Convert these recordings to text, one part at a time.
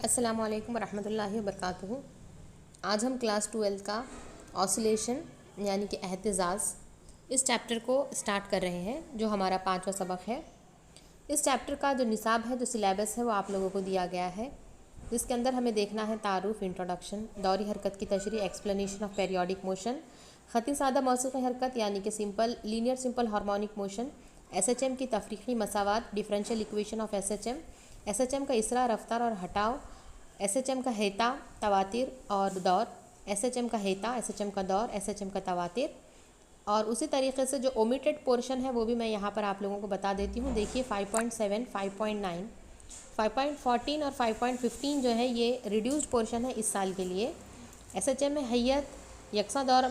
अस्सलामु अलैकुम रहमतुल्लाहि व बरकातुहू। आज हम क्लास 12 का ऑसिलेशन यानी कि एहतिज़ाज़ इस चैप्टर को स्टार्ट कर रहे हैं, जो हमारा 5वां सबक है। इस चैप्टर का जो निसाब है, जो सिलेबस है, वो आप लोगों को दिया गया है, जिसके अंदर हमें देखना है तारुफ़, इंट्रोडक्शन, दौरी हरकत की तशरीह, एक्सप्लेनेशन ऑफ पेरियोडिक मोशन, ख़ती सादा मौसीक़ी हरकत यानी कि simple linear simple harmonic motion, SHM की तफरीक़ी मसावात, डिफरेंशियल इक्वेशन ऑफ SHM का इसरा, रफ्तार और हटाव, SHM का हेता, तवातिर और दौर, SHM का हेता, SHM का दौर, SHM का तवातिर। और उसी तरीके से जो ओमिटेड पोर्शन है वो भी मैं यहाँ पर आप लोगों को बता देती हूँ। देखिए 5.7, 5.9, 5.14 और 5.15 जो है ये रिड्यूस्ड पोर्शन है इस साल के लिए। SHM में हैयत, यकसा दौर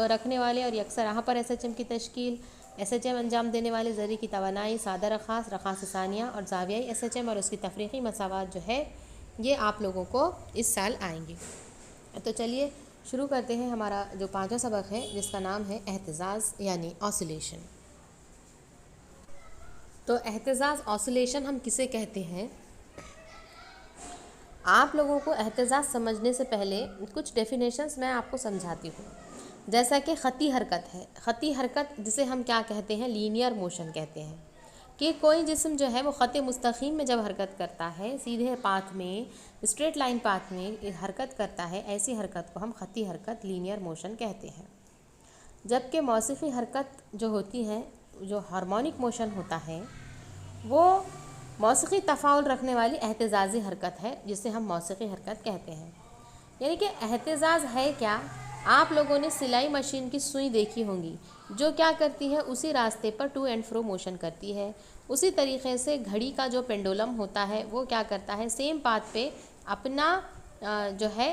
रखने वाले और यकसा राह पर SHM की तश्कील, SHM अंजाम देने वाले ज़रिए की तवानाई, सादा रखास, रखास सानिया और जावियाई SHM और उसकी तफरीक़ी मसावात जो है ये आप लोगों को इस साल आएंगे। तो चलिए शुरू करते हैं हमारा जो 5वां सबक है, जिसका नाम है एहतिज़ाज़ यानी ऑसिलेशन। तो एहतिज़ाज़ ऑसिलेशन हम किसे कहते हैं? आप लोगों को एहतिज़ाज़ समझने से पहले कुछ डेफिनेशंस मैं आपको समझाती हूँ। जैसा कि ख़ती हरकत है, ख़ती हरकत जिसे हम क्या कहते हैं, लीनियर मोशन कहते हैं, कि कोई जिस्म जो है वो ख़त मुस्तक़ीम में जब हरकत करता है, सीधे पाथ में, स्ट्रेट लाइन पाथ में हरकत करता है, ऐसी हरकत को हम ख़ती हरकत, लीनियर मोशन कहते हैं। जबकि मौसीक़ी हरकत जो होती है, जो हार्मोनिक मोशन होता है, वो मौसीक़ी तफ़ाउल रखने वाली एहतिज़ाज़ी हरकत है, जिसे हम मौसीक़ी हरकत कहते हैं। यानी कि एहतिज़ाज़ है क्या? आप लोगों ने सिलाई मशीन की सुई देखी होंगी, जो क्या करती है, उसी रास्ते पर टू एंड फ्रो मोशन करती है। उसी तरीक़े से घड़ी का जो पेंडुलम होता है वो क्या करता है, सेम पाथ पे अपना जो है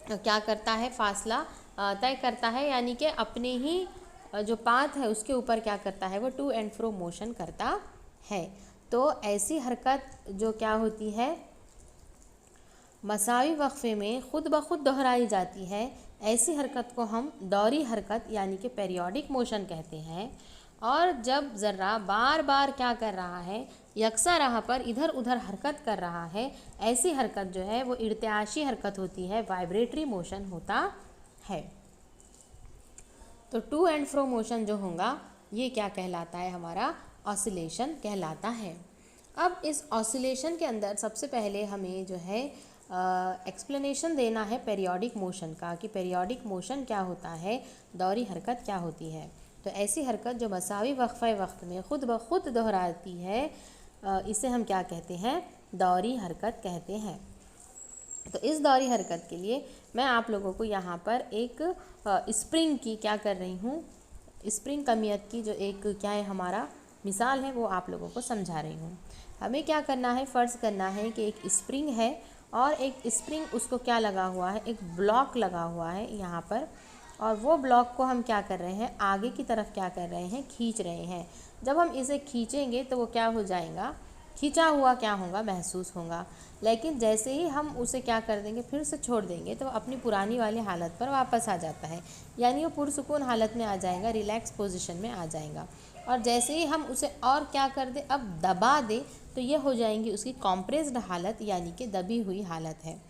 क्या करता है, फासला तय करता है, यानी कि अपने ही जो पाथ है उसके ऊपर क्या करता है, वो टू एंड फ्रो मोशन करता है। तो ऐसी हरकत जो क्या होती है, मसावी वक्फ़े में ख़ुद ब खुद दोहराई जाती है, ऐसी हरकत को हम दौरी हरकत यानी कि पेरियोडिक मोशन कहते हैं। और जब ज़र्रा बार बार क्या कर रहा है, यकसा राह पर इधर उधर हरकत कर रहा है, ऐसी हरकत जो है वो इर्तियाशी हरकत होती है, वाइब्रेटरी मोशन होता है। तो टू एंड फ्रो मोशन जो होगा ये क्या कहलाता है, हमारा ऑसिलेशन कहलाता है। अब इस ऑसिलेशन के अंदर सबसे पहले हमें जो है एक्सप्लेनेशन देना है पेरियोडिक मोशन का, कि पेरियोडिक मोशन क्या होता है, दौरी हरकत क्या होती है। तो ऐसी हरकत जो मसावी वक्फ़े वक्त में ख़ुद ब खुद दोहराती है, इसे हम क्या कहते हैं, दौरी हरकत कहते हैं। तो इस दौरी हरकत के लिए मैं आप लोगों को यहाँ पर एक स्प्रिंग की क्या कर रही हूँ, स्प्रिंग कमियत की जो एक क्या है हमारा मिसाल है, वो आप लोगों को समझा रही हूँ। हमें क्या करना है, फ़र्ज़ करना है कि एक स्प्रिंग है और एक स्प्रिंग उसको क्या लगा हुआ है, एक ब्लॉक लगा हुआ है यहाँ पर, और वो ब्लॉक को हम क्या कर रहे हैं, आगे की तरफ क्या कर रहे हैं, खींच रहे हैं। जब हम इसे खींचेंगे तो वो क्या हो जाएगा, खींचा हुआ क्या होगा, महसूस होगा। लेकिन जैसे ही हम उसे क्या कर देंगे, फिर से छोड़ देंगे, तो अपनी पुरानी वाली हालत पर वापस आ जाता है, यानी वो पुरसुकून हालत में आ जाएगा, रिलैक्स पोजीशन में आ जाएगा। और जैसे ही हम उसे और क्या कर दें, अब दबा दें, तो ये हो जाएंगी उसकी कॉम्प्रेस्ड हालत, यानी कि दबी हुई हालत है।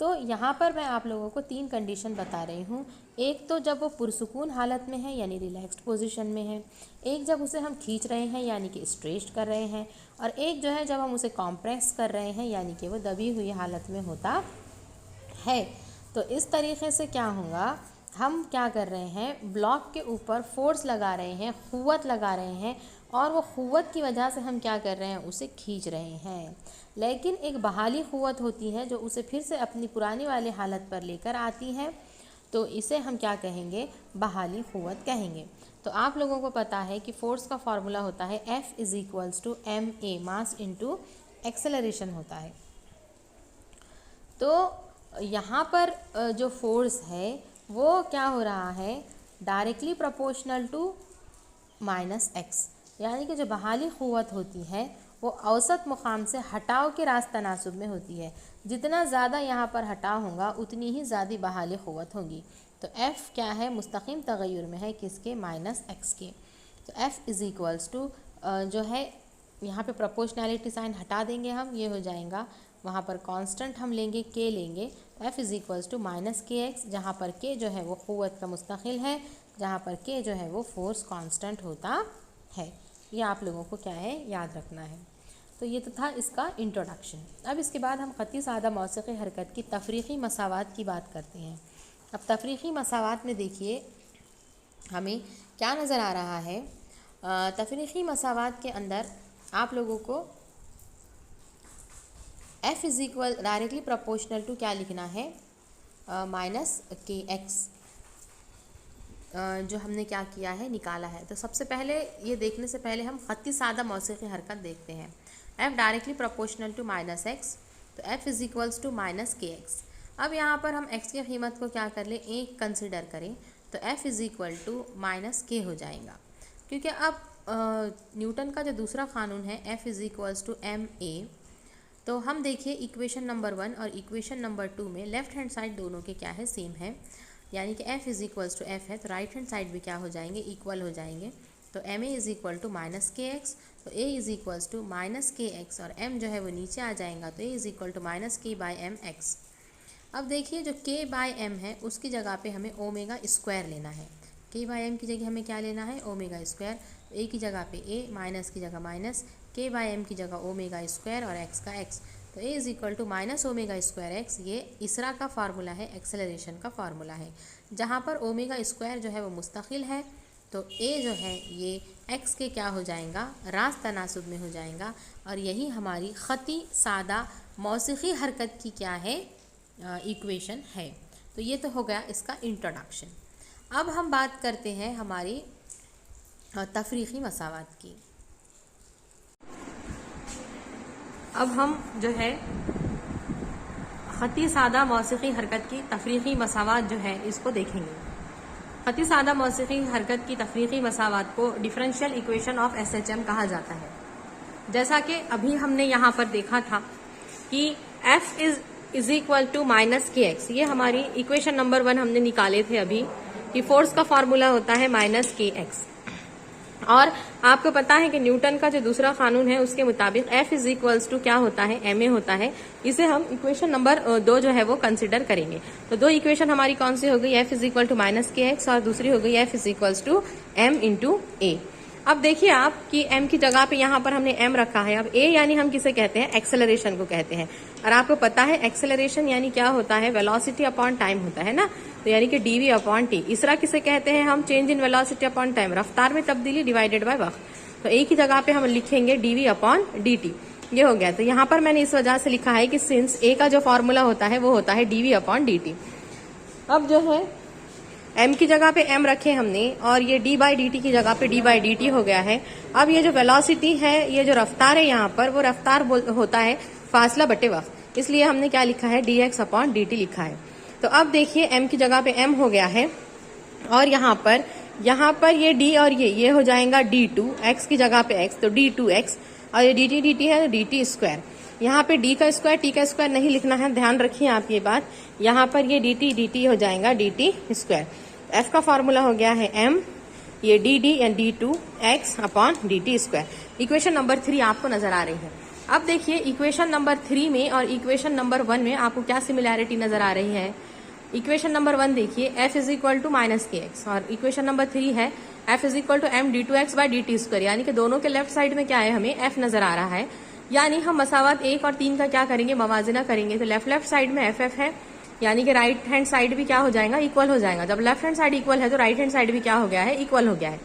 तो यहाँ पर मैं आप लोगों को 3 कंडीशन बता रही हूँ। एक तो जब वो पुरसुकून हालत में है, यानी रिलैक्स्ड पोजीशन में है। एक जब उसे हम खींच रहे हैं, यानी कि स्ट्रेच कर रहे हैं। और एक जो है जब हम उसे कॉम्प्रेस कर रहे हैं, यानी कि वो दबी हुई हालत में होता है। तो इस तरीके से क्या होगा, हम क्या कर रहे हैं, ब्लॉक के ऊपर फोर्स लगा रहे हैं, क़ुव्वत लगा रहे हैं, और वो क़ुव्वत की वजह से हम क्या कर रहे हैं, उसे खींच रहे हैं। लेकिन एक बहाली क़ुव्वत होती है जो उसे फिर से अपनी पुरानी वाली हालत पर लेकर आती है, तो इसे हम क्या कहेंगे, बहाली क़ुव्वत कहेंगे। तो आप लोगों को पता है कि फ़ोर्स का फार्मूला होता है F = ma, mass into acceleration होता है। तो यहाँ पर जो फोर्स है वो क्या हो रहा है, डायरेक्टली प्रोपोर्शनल टू -x, यानी कि जो बहाली क़ुव्वत होती है वो औसत मुकाम से हटाव के रास्त तनासुब में होती है। जितना ज़्यादा यहाँ पर हटाव होगा उतनी ही ज़्यादा बहाली क़ुव्वत होगी। तो F क्या है, मुस्तक़ीम तग़य्युर में है, किसके, -x के। तो F = जो है यहाँ पे प्रोपोर्शनैलिटी साइन हटा देंगे हम, ये हो जाएगा वहाँ पर कांस्टेंट हम लेंगे k लेंगे, तो f is equals to minus k x, जहाँ पर k जो है वो क़ुव्वत का मुस्तक़िल है, जहाँ पर k जो है वो फोर्स कांस्टेंट होता है। ये आप लोगों को क्या है याद रखना है। तो ये तो था इसका इंट्रोडक्शन। अब इसके बाद हम ख़ती सादा मौसीक़ी हरकत की तफ़रीक़ी मसावात की बात करते हैं। अब तफ़रीक़ी मसावात में देखिए हमें क्या नज़र आ रहा है। तफ़रीक़ी मसावात के अंदर आप लोगों को f is equal directly proportional to क्या लिखना है, माइनस के एक्स, जो हमने क्या किया है निकाला है। तो सबसे पहले ये देखने से पहले हम ख़ती सादा मौसीक़ी हरकत देखते हैं। f directly proportional to minus x, तो f is equals to minus k x. अब यहाँ पर हम x की कीमत को क्या कर लें, एक कंसिडर करें, तो f is equal to minus k हो जाएगा, क्योंकि अब न्यूटन का जो दूसरा क़ानून है f is equals to m a. तो हम देखिए इक्वेशन नंबर 1 और इक्वेशन नंबर 2 में लेफ़्ट हैंड साइड दोनों के क्या है सेम है, यानी कि f is equals to f है, तो राइट हैंड साइड भी क्या हो जाएंगे, इक्वल हो जाएंगे। तो m a is equal to minus k x, तो a is equals to minus k x, और m जो है वो नीचे आ जाएगा, तो a is equal to minus k by m x. अब देखिए जो k बाई एम है उसकी जगह पे हमें ओमेगा स्क्वायर लेना है। k बाई एम की जगह हमें क्या लेना है, ओमेगा स्क्वायर। a की जगह पे a, माइनस की जगह माइनस, k बाई एम की जगह ओमेगा स्क्वायर और x का x, तो a is equal to minus omega square x। ये इसरा का फार्मूला है, एक्सेलरेशन का फार्मूला है, जहाँ पर ओमेगा स्क्वायर जो है वो मुस्तकिल है, तो a जो है ये x के क्या हो जाएगा, रास्त तनासुब में हो जाएगा। और यही हमारी ख़ती सादा मौसीक़ी हरकत की क्या है इक्वेशन है। तो ये तो हो गया इसका इंट्रोडक्शन। अब हम बात करते हैं हमारी तफ़रीक़ी मसावात की। अब हम जो है ख़ती सादा मौसीक़ी हरकत की तफ़रीक़ी मसावात जो है इसको देखेंगे। ख़ती सादा मौसीक़ी हरकत की तफ़रीक़ी मसावात को डिफरेंशियल इक्वेशन ऑफ SHM कहा जाता है। जैसा कि अभी हमने यहाँ पर देखा था कि f is equal to minus k x, ये हमारी इक्वेशन नंबर 1 हमने निकाले थे अभी कि फोर्स का फार्मूला होता है माइनस के एक्स। और आपको पता है कि न्यूटन का जो दूसरा कानून है उसके मुताबिक f इज इक्वल्स टू क्या होता है, ma होता है। इसे हम इक्वेशन नंबर 2 जो है वो कंसिडर करेंगे। तो दो इक्वेशन हमारी कौन सी हो गई, f is equal to minus k x और दूसरी हो गई f is equals to m into a. अब देखिए आप कि m की जगह पे यहाँ पर हमने m रखा है। अब a यानी हम किसे कहते हैं, एक्सेलरेशन को कहते हैं। और आपको पता है एक्सेलरेशन यानी क्या होता है, वेलोसिटी अपॉन टाइम होता है ना, तो यानी कि dv अपॉन टी। इसरा किसे कहते हैं हम, change in velocity upon time, रफ्तार में तब्दीली डिवाइडेड बाय वक्त। तो a की जगह पे हम लिखेंगे dv अपॉन dt, ये हो गया। तो यहाँ पर मैंने इस वजह से लिखा है कि सिंस a का जो फॉर्मूला होता है वो होता है dv अपॉन dt। अब जो है m की जगह पे m रखे हमने और ये d बाई dt की जगह पे d बाई dt हो गया है। अब ये जो वेलोसिटी है, ये जो रफ्तार है यहाँ पर, वो रफ्तार होता है फासला बटे वक्त, इसलिए हमने क्या लिखा है, dx अपॉन dt लिखा है। तो अब देखिए m की जगह पे m हो गया है और यहाँ पर ये d और ये हो जाएगा d2, x की जगह पे x तो d2x, और ये dt है तो dt स्क्वायर। यहाँ पे d का स्क्वायर t का स्क्वायर नहीं लिखना है, ध्यान रखिए आप ये बात। यहाँ पर ये dt हो जाएगा dt स्क्वायर। f का फॉर्मूला हो गया है m, ये dd and d2x upon dt square. Equation number 3 आपको नजर आ रही है। अब देखिए इक्वेशन नंबर 3 में और इक्वेशन नंबर 1 में आपको क्या सिमिलैरिटी नजर आ रही है। इक्वेशन नंबर 1 देखिए f is equal to minus k x, और इक्वेशन नंबर 3 है f is equal to m d2x by dt square, यानी कि दोनों के लेफ्ट साइड में क्या है, हमें f नजर आ रहा है। यानी हम मसावत 1 और 3 का क्या करेंगे, मवाजना करेंगे। तो लेफ्ट साइड में f है, यानी कि राइट हैंड साइड भी क्या हो जाएगा, इक्वल हो जाएगा। जब लेफ्ट हैंड साइड इक्वल है तो राइट हैंड साइड भी क्या हो गया है, इक्वल हो गया है।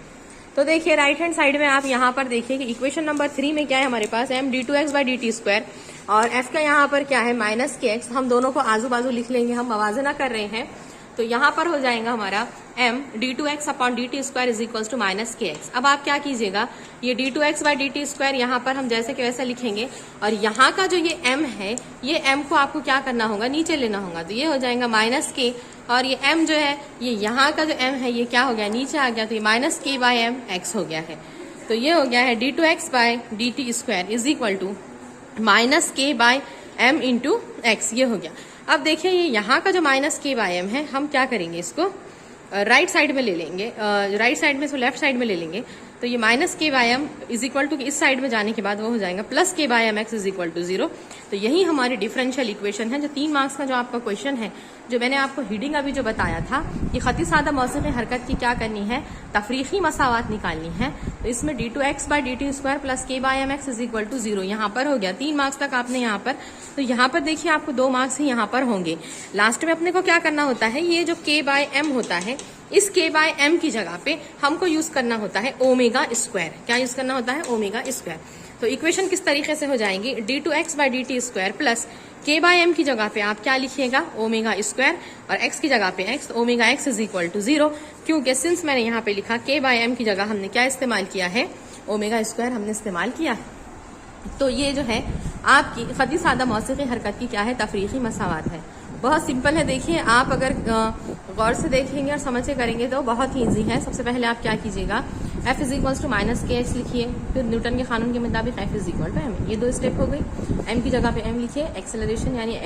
तो देखिए राइट हैंड साइड में आप यहाँ पर देखिए कि इक्वेशन नंबर 3 में क्या है हमारे पास, m d2x by dt square, और f का यहाँ पर क्या है माइनस के एक्स। हम दोनों को आजू बाजू लिख लेंगे, हम मवाजना कर रहे हैं। तो यहाँ पर हो जाएगा हमारा m d2x upon dt square is equal to minus k x. अब आप क्या कीजिएगा, ये d2x बाई dt स्क्वायर यहाँ पर हम जैसे कि वैसे लिखेंगे, और यहाँ का जो ये m है, ये m को आपको क्या करना होगा, नीचे लेना होगा। तो ये हो जाएगा माइनस के, और ये m जो है, ये यहाँ का जो m है ये क्या हो गया, नीचे आ गया। तो ये minus k by m x हो गया है। तो ये हो गया है d2x by dt square is equal to minus k by m into x, ये हो गया। अब देखिए ये यहाँ का जो माइनस के बाई एम है, हम क्या करेंगे, इसको राइट साइड में ले लेंगे, राइट साइड में इसको लेफ्ट साइड में ले लेंगे। तो ये minus k by m is equal to इस साइड में जाने के बाद वो हो जाएगा plus k by m x is equal to 0। तो यही हमारी डिफरेंशियल इक्वेशन है। जो 3 मार्क्स का जो आपका क्वेश्चन है, जो मैंने आपको हीडिंग अभी जो बताया था कि खती सादा मौसीकी हरकत की क्या करनी है, तफरीकी मसावात निकालनी है। तो इसमें d2x/dt² plus k by m x is equal to 0 यहाँ पर हो गया। 3 मार्क्स तक आपने यहाँ पर, तो यहाँ पर देखिए आपको 2 मार्क्स ही यहाँ पर होंगे। लास्ट में अपने को क्या करना होता है, ये जो k बाय एम होता है, इस k बाय एम की जगह पे हमको यूज करना होता है ओमेगा स्क्वायर। क्या यूज करना होता है? Omega square. तो इक्वेशन किस तरीके से हो जाएंगी, d2x/dt² plus k by M की जगह पे आप क्या लिखिएगा, ओमेगा स्क्वायर, और x की जगह पे x, omega x is equal to 0। क्योंकि सिंस मैंने यहाँ पे लिखा k बाय एम की जगह हमने क्या इस्तेमाल किया है, ओमेगा स्क्वायर हमने इस्तेमाल किया है। तो ये जो है आपकी खती सादा मौसीकी हरकत की क्या है, तफरीकी मसावात है। बहुत सिंपल है। देखिए आप अगर गौर से देखेंगे और समझ के करेंगे तो बहुत ही ईजी है। सबसे पहले आप क्या कीजिएगा, f is equals to minus k x लिखिए, फिर न्यूटन के कानून के मुताबिक f is equal to m। ये 2 स्टेप हो गई। m की जगह पे m लिखिए, एक्सेलरेशन यानी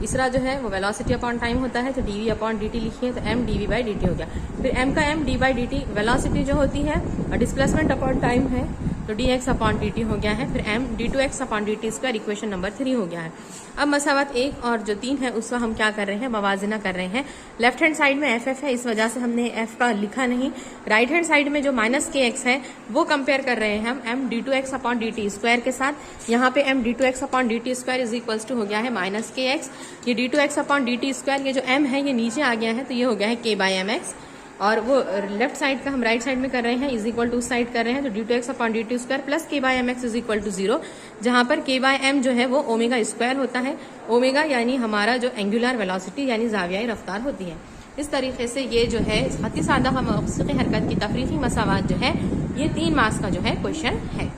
इसरा जो है वो वेलोसिटी अपॉन टाइम होता है, तो dv अपॉन dt लिखिए, तो m dv/dt हो गया। फिर m का m d/dt वेलोसिटी जो होती है और डिस्प्लेसमेंट अपॉन टाइम है, तो dx अपॉन dt हो गया है। फिर m d2x upon dt², equation number 3 हो गया है। अब मसावत 1 और जो 3 है उसका हम क्या कर रहे हैं, मवाजना कर रहे हैं। लेफ्ट हैंड साइड में एफ है, इस वजह से हमने f का लिखा नहीं। राइट हैंड साइड में जो माइनस के एक्स है वो कंपेयर कर रहे हैं हम m d2x अपॉन dt² के साथ। यहाँ पे m d2x upon dt² is equals to हो गया है माइनस के एक्स। ये d2x अपॉन dt², ये जो m है ये नीचे आ गया है, तो ये हो गया है k बाय एम एक्स। और वो लेफ्ट साइड का हम राइट साइड में कर रहे हैं, इज इक्वल टू उस साइड कर रहे हैं, तो d2x upon dt² plus k by m x is equal to 0, जहां पर k बाय एम जो है वो ओमेगा स्क्वायर होता है। ओमेगा यानी हमारा जो एंगुलर वेलोसिटी यानी जावियाई रफ्तार होती है। इस तरीके से ये जो है खती सादा मौसीकी हरकत की तफरीकी मसावात जो है ये 3 मार्क्स का जो है क्वेश्चन है।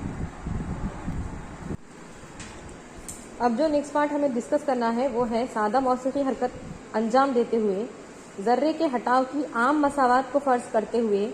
अब जो नेक्स्ट पार्ट हमें डिस्कस करना है वो है सादा मौसीकी हरकत अंजाम देते हुए जर्रे के हटाव की आम मसावात को फर्ज करते हुए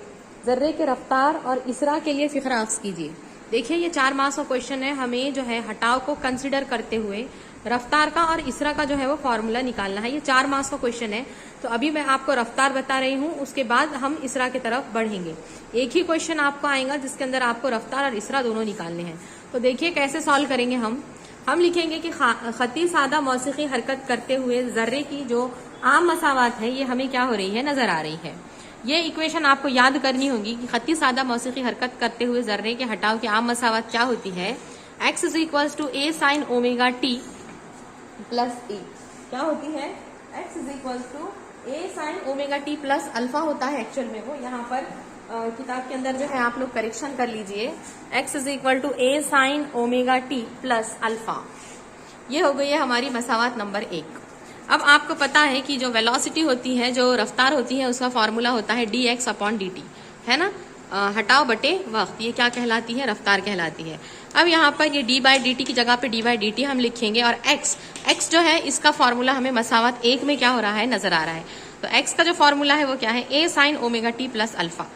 जर्रे के रफ्तार और इसरा के लिए फिक्र अख्ज़ कीजिए। देखिए ये 4 मार्क्स का क्वेश्चन है। हमें जो है हटाव को कंसिडर करते हुए रफ्तार का और इसरा का जो है वो फॉर्मूला निकालना है। ये 4 मार्क्स का क्वेश्चन है। तो अभी मैं आपको रफ्तार बता रही हूँ, उसके बाद हम इसरा की तरफ बढ़ेंगे। एक ही क्वेश्चन आपको आएगा जिसके अंदर आपको रफ्तार और इसरा दोनों निकालने हैं। तो देखिए कैसे सॉल्व करेंगे हम लिखेंगे कि खती सादा मौसीकी हरकत करते हुए जर्रे की जो आम मसावात है ये हमें क्या हो रही है, नजर आ रही है। ये इक्वेशन आपको याद करनी होगी कि खती सादा मौसीकी हरकत करते हुए जर्रे के हटाव की आम मसावात क्या होती है, x is equals to a sine omega t plus a। क्या होती है, x is equals to a sine omega t plus alpha होता है एक्चुअल में वो। यहाँ पर किताब के अंदर जो है आप लोग करेक्शन कर लीजिए, x is equal to a sine omega t plus alpha. ये हो गई है हमारी मसावात नंबर 1। अब आपको पता है कि जो वेलोसिटी होती है, जो रफ्तार होती है, उसका फॉर्मूला होता है dx अपॉन dt, है ना। हटाव बटे वक्त, ये क्या कहलाती है, रफ्तार कहलाती है। अब यहाँ पर ये d/dt की जगह पे d/dt हम लिखेंगे, और x जो है इसका फॉर्मूला हमें मसावत 1 में क्या हो रहा है, नजर आ रहा है। तो x का जो फॉर्मूला है वो क्या है, a sine omega t plus alpha.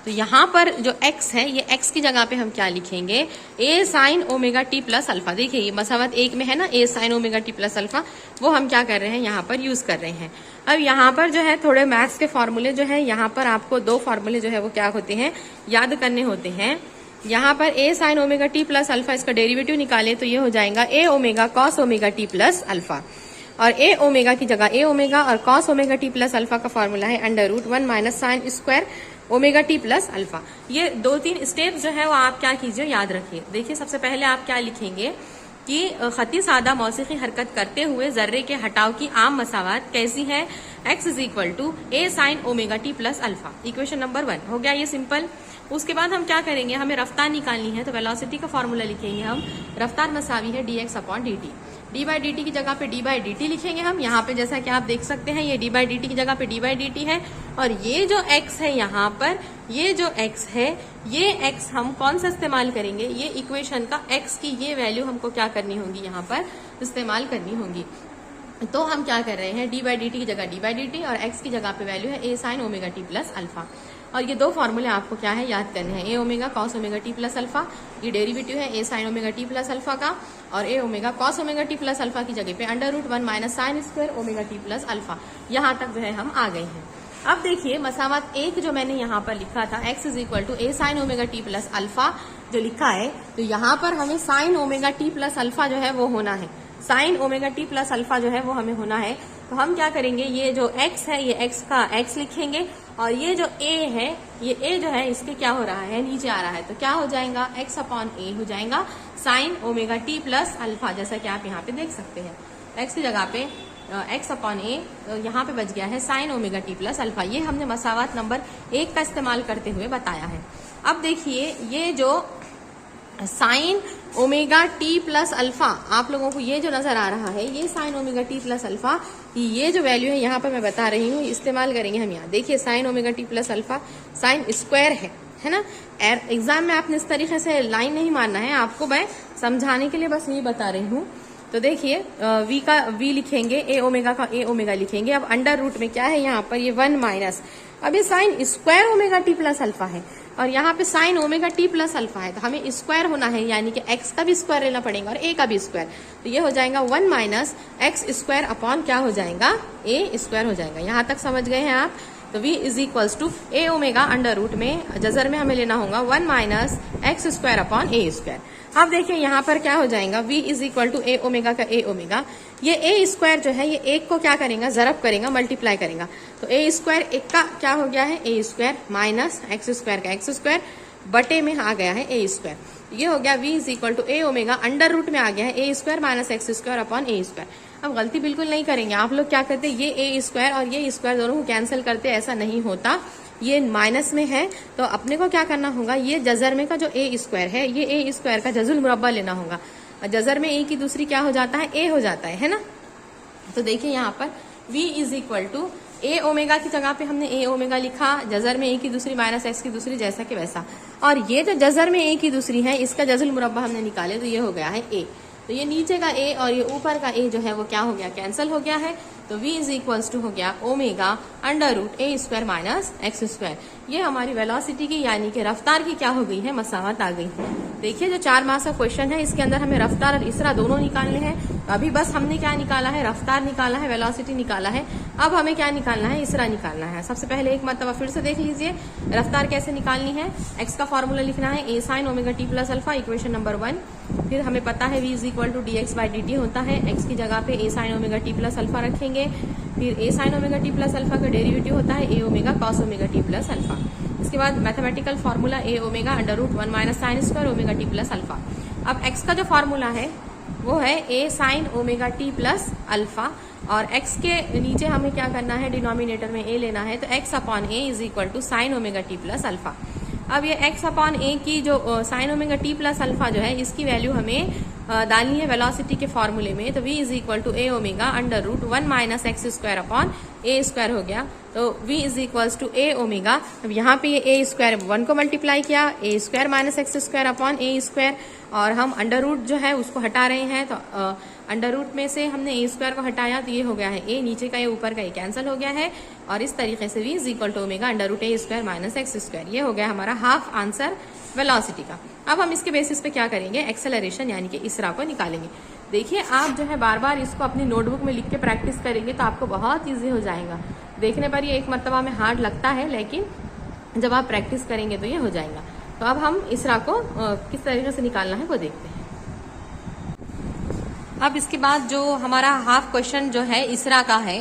तो यहाँ पर जो x है, ये x की जगह पे हम क्या लिखेंगे, a sine omega t plus alpha. देखिए ये मसावत 1 में है ना, a sine omega t plus alpha, वो हम क्या कर रहे हैं, यहाँ पर यूज कर रहे हैं। अब यहाँ पर जो है थोड़े मैथ्स के फॉर्मूले जो है, यहाँ पर आपको 2 फॉर्मूले जो है वो क्या होते हैं, याद करने होते हैं। यहाँ पर a sine omega t plus alpha, इसका डेरिवेटिव निकाले तो ये हो जाएगा a omega cos omega t plus alpha. और a ओमेगा की जगह a ओमेगा और cos omega t plus alpha का फॉर्मूला है √1 minus sine square omega t plus alpha. ये 2-3 स्टेप जो है वो आप क्या कीजिए, याद रखिए। देखिए सबसे पहले आप क्या लिखेंगे कि खती सादा मौसीकी हरकत करते हुए जर्रे के हटाव की आम मसावात कैसी है, x is equal to a sine omega t plus alpha. Equation number 1 हो गया ये सिंपल। उसके बाद हम क्या करेंगे, हमें रफ्तार निकालनी है, तो वेलोसिटी का फॉर्मूला लिखेंगे हम, रफ्तार मसावी है dx अपॉन dt। d/dt की जगह पे d/dt लिखेंगे हम। यहाँ पे जैसा कि आप देख सकते हैं ये d/dt की जगह पे d/dt है, और ये जो x है यहाँ पर, ये जो x है, ये x हम कौन सा इस्तेमाल करेंगे, ये इक्वेशन का x की ये वैल्यू हमको क्या करनी होगी, यहाँ पर इस्तेमाल करनी होगी। तो हम क्या कर रहे हैं, d/dt की जगह d/dt और x की जगह पे वैल्यू है a sine omega t plus alpha. और ये 2 फॉर्मूले आपको क्या है, याद करने हैं। a omega cos omega t plus alpha, ये डेरिवेटिव है a sine omega t plus alpha का, और a omega cos omega t plus alpha की जगह पे √1 minus sine square omega t plus alpha. यहाँ तक जो है हम आ गए हैं। अब देखिए मसावत एक जो मैंने यहाँ पर लिखा था x is equal to a sine omega t plus alpha जो लिखा है, तो यहाँ पर हमें sine omega t plus alpha जो है वो होना है, sine omega t plus alpha जो है वो हमें होना है। तो हम क्या करेंगे, ये जो x है ये x का x लिखेंगे और ये जो a है ये a जो है इसके क्या हो रहा है, नीचे आ रहा है, तो क्या हो जाएगा x अपॉन a हो जाएगा sign omega t plus alpha, जैसा कि आप यहाँ पे देख सकते हैं x की जगह पे x अपॉन a, यहाँ पे बच गया है sine omega t plus alpha. ये हमने मसावत नंबर 1 का इस्तेमाल करते हुए बताया है। अब देखिए ये जो sine omega t plus alpha आप लोगों को ये जो नजर आ रहा है, ये sign omega t plus alpha की ये जो वैल्यू है यहाँ पर मैं बता रही हूँ, इस्तेमाल करेंगे हम यहाँ। देखिए sign omega t plus alpha sine square है ना। एग्जाम में आपने इस तरीके से लाइन नहीं मानना है, आपको मैं समझाने के लिए बस यही बता रही हूँ। तो देखिए v का v लिखेंगे, ए ओमेगा का ए ओमेगा लिखेंगे। अब अंडर रूट में क्या है यहाँ पर, ये 1 माइनस, अब ये sign square omega t plus alpha है और यहाँ पे sign omega t plus alpha है, तो हमें स्क्वायर होना है, यानी कि x का भी स्क्वायर लेना पड़ेगा और a का भी स्क्वायर। तो ये हो जाएगा 1 माइनस एक्स स्क्वायर अपॉन क्या हो जाएगा, a स्क्वायर हो जाएगा। यहाँ तक समझ गए हैं आप। तो v is equals to a omega under root में जजर में हमें लेना होगा 1 minus x square upon a square. अब देखिए यहाँ पर क्या हो जाएगा, v is equal to a omega का ए ओमेगा, ये ए स्क्वायर जो है ये एक को क्या करेगा, जरब करेगा, मल्टीप्लाई करेगा। तो ए स्क्वायर एक का क्या हो गया है, a square minus x square का एक्स स्क्वायर बटे में आ गया है ए स्क्वायर। ये हो गया v is equal to a omega under root में आ गया है a square minus x square upon a square. अब गलती बिल्कुल नहीं करेंगे आप लोग, क्या करते ये ए स्क्वायर और ये स्क्वायर दोनों को कैंसिल करते, ऐसा नहीं होता, ये माइनस में है तो अपने को क्या करना होगा, ये जजर में का जो ए स्क्वायर है ये ए स्क्वायर का जजुल मुरब्बा लेना होगा। जजर में ए की दूसरी क्या हो जाता है, ए हो जाता है ना। तो देखिए यहाँ पर v is equal to a omega की जगह पे हमने ए ओमेगा लिखा, जजर में ए की दूसरी माइनस एक्स की दूसरी जैसा कि वैसा, और ये जो जजर में ए की दूसरी है इसका जजुल मुरब्बा हमने निकाले तो ये हो गया है ए। तो ये नीचे का a और ये ऊपर का a जो है वो क्या हो गया, कैंसिल हो गया है। तो v इज इक्वल्स टू हो गया omega under root a square minus x square. ये हमारी वेलोसिटी की यानी कि रफ्तार की क्या हो गई है, मसावत आ गई। देखिए जो 4 मार्क्स का क्वेश्चन है इसके अंदर हमें रफ्तार और इसरा दोनों निकालने हैं। अभी बस हमने क्या निकाला है, रफ्तार निकाला है, वेलोसिटी निकाला है। अब हमें क्या निकालना है, इसरा निकालना है। सबसे पहले एक मरतबा फिर से देख लीजिए रफ्तार कैसे निकालनी है। एक्स का फॉर्मूला लिखना है a sine omega t plus alpha, equation number 1। फिर हमें पता है v is equal to d x by d t होता है, एक्स की जगह पे a sine omega t plus alpha रखेंगे। फिर a sine omega t plus alpha का डेरिवेटिव होता है a omega cos omega t plus alpha. इसके बाद mathematical formula a omega under root 1 minus sine square omega t plus alpha. अब x का जो फॉर्मूला है वो है a sine omega t plus alpha, और x के नीचे हमें क्या करना है, डिनोमिनेटर में a लेना है, तो x upon a is equal to sine omega t plus alpha. अब ये x अपॉन a की जो sine omega t plus alpha जो है इसकी वैल्यू हमें डालनी है वेलोसिटी के फॉर्मूले में। तो v is equal to a omega under root 1 minus x square upon a square हो गया। तो v is equals to a omega. अब यहाँ पे ये ए स्क्वायर 1 को मल्टीप्लाई किया, a square minus x square upon a square, और हम अंडर रूट जो है उसको हटा रहे हैं। तो अंडर रूट में से हमने ए स्क्वायर को हटाया तो ये हो गया है ए, नीचे का ये ऊपर का ये कैंसिल हो गया है, और इस तरीके से v is equal to omega under root a square minus x square. ये हो गया हमारा हाफ आंसर वेलोसिटी का। अब हम इसके बेसिस पे क्या करेंगे, एक्सेलरेशन यानी कि इसरा को निकालेंगे। देखिए आप जो है बार बार इसको अपनी नोटबुक में लिख के प्रैक्टिस करेंगे तो आपको बहुत ईजी हो जाएगा। देखने पर ये एक मरतबा में हार्ड लगता है, लेकिन जब आप प्रैक्टिस करेंगे तो ये हो जाएगा। तो अब हम इसरा को किस तरीके से निकालना है वो देखते हैं। अब इसके बाद जो हमारा हाफ क्वेश्चन जो है इसरा का है,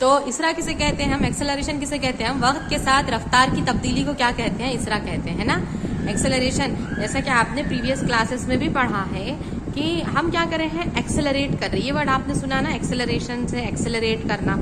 तो इसरा किसे कहते हैं हम, एक्सेलरेशन किसे कहते हैं हम, वक्त के साथ रफ्तार की तब्दीली को क्या कहते हैं, इसरा कहते हैं ना। एक्सेलरेशन जैसा कि आपने प्रीवियस क्लासेस में भी पढ़ा है कि हम क्या कर रहे हैं, एक्सेलरेट कर रहे हैं। ये वर्ड आपने सुना ना, एक्सेलरेशन से एक्सेलरेट करना।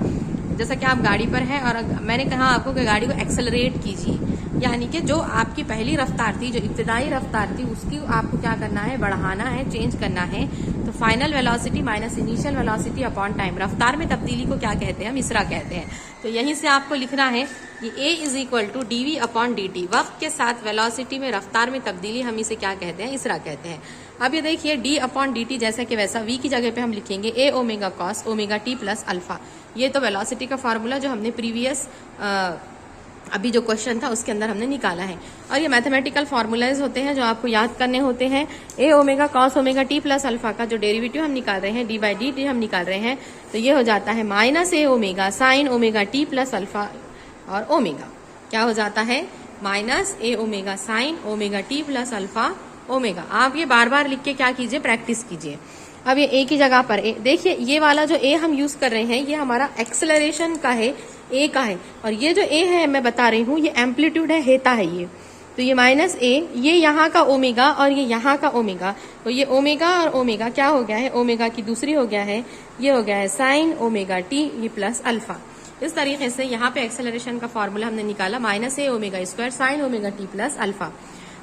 जैसा कि आप गाड़ी पर हैं और मैंने कहा आपको कि गाड़ी को एक्सेलरेट कीजिए, यानी कि जो आपकी पहली रफ्तार थी, जो इब्तिदाई रफ्तार थी, उसकी आपको क्या करना है, बढ़ाना है, चेंज करना है। तो final velocity minus initial velocity upon time, रफ्तार में तब्दीली को क्या कहते हैं, हम इसरा कहते हैं। तो यहीं से आपको लिखना है कि a is equal to d v upon d t, वक्त के साथ वेलोसिटी में रफ्तार में तब्दीली, हम इसे क्या कहते हैं, इसरा कहते हैं। अब ये देखिए d अपॉन डी टी जैसा कि वैसा, v की जगह पे हम लिखेंगे a omega cos omega t plus alpha. ये तो वेलोसिटी का फार्मूला जो हमने प्रीवियस अभी जो क्वेश्चन था उसके अंदर हमने निकाला है। और ये मैथमेटिकल फार्मूलाज होते हैं जो आपको याद करने होते हैं। A omega cos omega t plus alpha का जो डेरिवेटिव हम निकाल रहे हैं, डी बाई डी टी हम निकाल रहे हैं, तो ये हो जाता है minus a omega sine omega t plus alpha और ओमेगा। क्या हो जाता है, minus a omega sine omega t plus alpha omega. आप ये बार बार लिख के क्या कीजिए, प्रैक्टिस कीजिए। अब ये ए की जगह पर देखिए, ये वाला जो ए हम यूज कर रहे हैं ये हमारा एक्सेलरेशन का है, ए का है, और ये जो ए है मैं बता रही हूँ ये एम्पलीट्यूड है, हेता है ये। तो ये माइनस ए, ये यहाँ का ओमेगा और ये यहाँ का ओमेगा, तो ये ओमेगा और ओमेगा क्या हो गया है, ओमेगा की दूसरी हो गया है, ये हो गया है साइन ओमेगा टी ये प्लस अल्फा। इस तरीके से यहाँ पे एक्सेलरेशन का फॉर्मूला हमने निकाला, minus a omega square sine omega t plus alpha.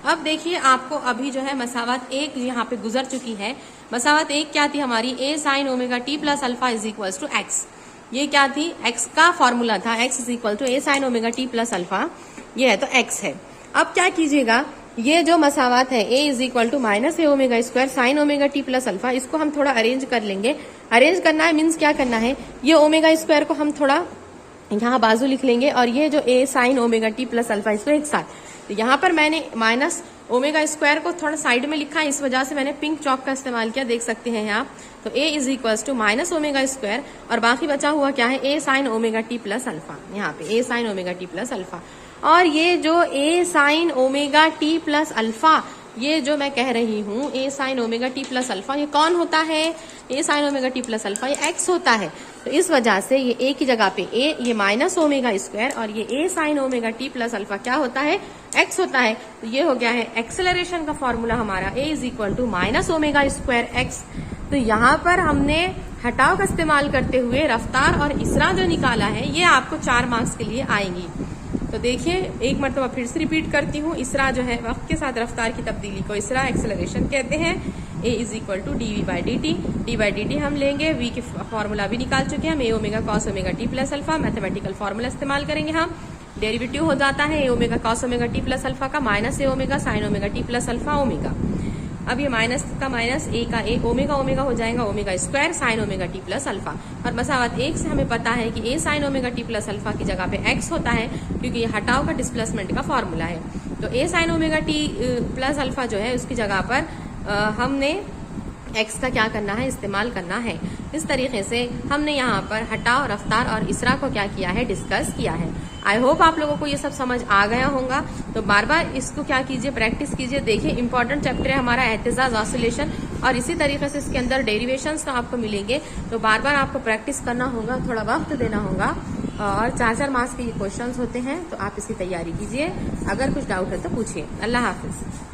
अब देखिए आपको अभी जो है मसावत एक यहाँ पे गुजर चुकी है। मसावत एक क्या थी हमारी, a sine omega t plus alpha is equal to x. ये क्या थी, एक्स का फॉर्मूला था, x is equal to a sine omega t plus alpha, ये है तो एक्स है। अब क्या कीजिएगा, ये जो मसावत है a is equal to minus a omega square sine omega t plus alpha, इसको हम थोड़ा अरेंज कर लेंगे। अरेंज करना है मीन्स क्या करना है, ये ओमेगा स्क्वायर को हम थोड़ा यहाँ बाजू लिख लेंगे और ये जो a sine omega t plus alpha इसको एक साथ। तो यहाँ पर मैंने माइनस ओमेगा स्क्वायर को थोड़ा साइड में लिखा है, इस वजह से मैंने पिंक चौक का इस्तेमाल किया, देख सकते हैं आप। तो a is equal to minus omega square और बाकी बचा हुआ क्या है, a sine omega t plus alpha, यहाँ पे a sine omega t plus alpha. और ये जो a sine omega t plus alpha, ये जो मैं कह रही हूँ a sine omega t plus alpha, ये कौन होता है, a sine omega t plus alpha, ये एक्स होता है। तो इस वजह से ये ए की जगह पे ए, ये माइनस ओमेगा स्क्वायर और ये a sine omega t plus alpha क्या होता है, एक्स होता है। तो ये हो गया है एक्सेलरेशन का फॉर्मूला हमारा, a is equal to minus omega square x. तो यहाँ पर हमने हटाव का इस्तेमाल करते हुए रफ्तार और इसरा जो निकाला है ये आपको 4 मार्क्स के लिए आएंगी। तो देखिए एक मरतबा फिर से रिपीट करती हूँ, इसरा जो है वक्त के साथ रफ्तार की तब्दीली को इसरा एक्सेलरेशन कहते हैं। A is equal to d v by d t, d by d t हम लेंगे, वी की फॉर्मूला भी निकाल चुके हैं हम, a omega cos omega t plus alpha, mathematical formula इस्तेमाल करेंगे हम। डेरिवेटिव हो जाता है a omega cos omega t plus alpha का minus a omega sine omega t plus alpha omega. अब ये माइनस का माइनस, ए का ए, ओमेगा ओमेगा हो जाएगा omega square sine omega t plus alpha. और मसावत एक से हमें पता है कि a sine omega t plus alpha की जगह पे एक्स होता है, क्योंकि ये हटाव का डिस्प्लेसमेंट का फॉर्मूला है। तो a sine omega t plus alpha जो है उसकी जगह पर हमने एक्स का क्या करना है, इस्तेमाल करना है। इस तरीके से हमने यहाँ पर हटाव, रफ्तार और इसरा को क्या किया है, डिस्कस किया है। आई होप आप लोगों को ये सब समझ आ गया होगा। तो बार बार इसको क्या कीजिए, प्रैक्टिस कीजिए। देखिए इंपॉर्टेंट चैप्टर है हमारा एहतिजाज ऑसिलेशन, और इसी तरीके से इसके अंदर डेरिवेशंस तो आपको मिलेंगे। तो बार बार आपको प्रैक्टिस करना होगा, थोड़ा वक्त देना होगा, और 4-4 मार्क्स के ये क्वेश्चंस होते हैं। तो आप इसकी तैयारी कीजिए, अगर कुछ डाउट है तो पूछिए। अल्लाह हाफिज।